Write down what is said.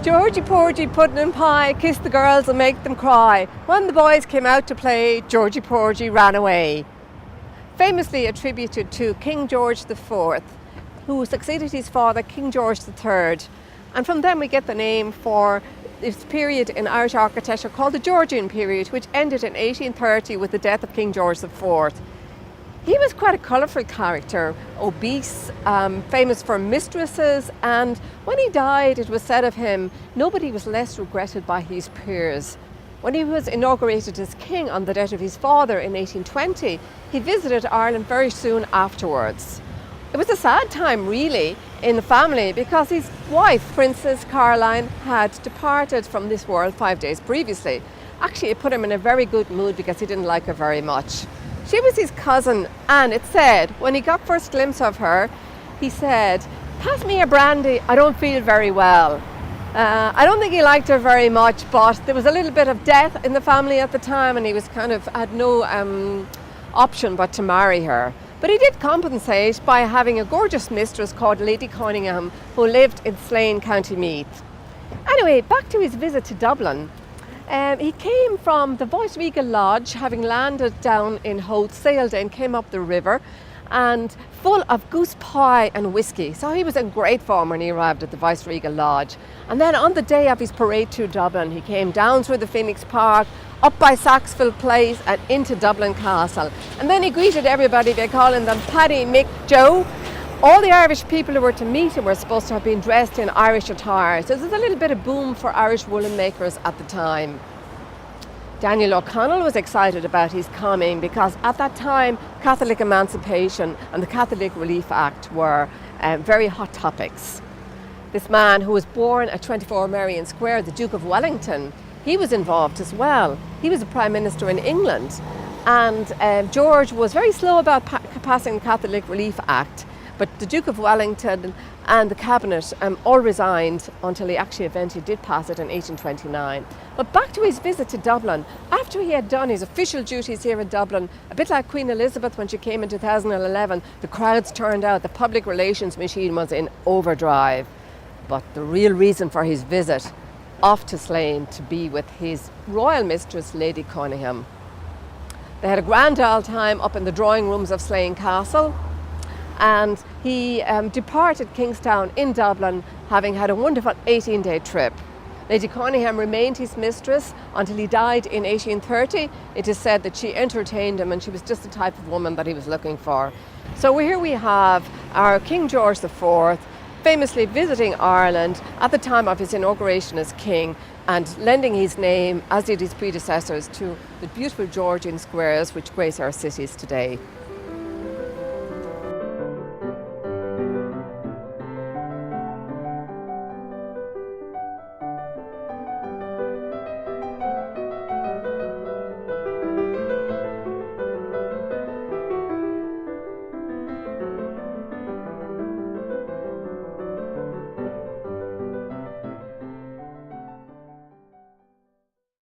Georgie porgy, pudding and pie, kiss the girls and make them cry. When the boys came out to play, Georgie porgy ran away. Famously attributed to King George IV, who succeeded his father, King George III. And from them we get the name for this period in Irish architecture called the Georgian period, which ended in 1830 with the death of King George IV. He was quite a colourful character, obese, famous for mistresses, and when he died, it was said of him, nobody was less regretted by his peers. When he was inaugurated as king on the death of his father in 1820, he visited Ireland very soon afterwards. It was a sad time, really, in the family because his wife, Princess Caroline, had departed from this world 5 days previously. Actually, it put him in a very good mood because he didn't like her very much. She was his cousin, and it said, when he got first glimpse of her, he said, "Pass me a brandy, I don't feel very well." I don't think he liked her very much, but there was a little bit of death in the family at the time, and he was had no option but to marry her. But he did compensate by having a gorgeous mistress called Lady Conyngham, who lived in Slane, County Meath. Anyway, back to his visit to Dublin. He came from the Viceregal Lodge, having landed down in Howth, sailed in, came up the river, and full of goose pie and whiskey. So he was in great form when he arrived at the Viceregal Lodge. And then on the day of his parade to Dublin, he came down through the Phoenix Park, up by Saxville Place and into Dublin Castle. And then he greeted everybody by calling them Paddy, Mick, Joe. All the Irish people who were to meet him were supposed to have been dressed in Irish attire. So there's a little bit of boom for Irish woolen makers at the time. Daniel O'Connell was excited about his coming because at that time Catholic Emancipation and the Catholic Relief Act were very hot topics. This man, who was born at 24 Merrion Square, the Duke of Wellington, he was involved as well. He was a Prime Minister in England, and George was very slow about passing the Catholic Relief Act. But the Duke of Wellington and the Cabinet all resigned until he actually eventually did pass it in 1829. But back to his visit to Dublin. After he had done his official duties here in Dublin, a bit like Queen Elizabeth when she came in 2011, the crowds turned out, the public relations machine was in overdrive. But the real reason for his visit, off to Slane to be with his royal mistress, Lady Conyngham. They had a grand old time up in the drawing rooms of Slane Castle, and he departed Kingstown in Dublin, having had a wonderful 18-day trip. Lady Conyngham remained his mistress until he died in 1830. It is said that she entertained him and she was just the type of woman that he was looking for. So here we have our King George IV famously visiting Ireland at the time of his inauguration as king and lending his name, as did his predecessors, to the beautiful Georgian squares which grace our cities today.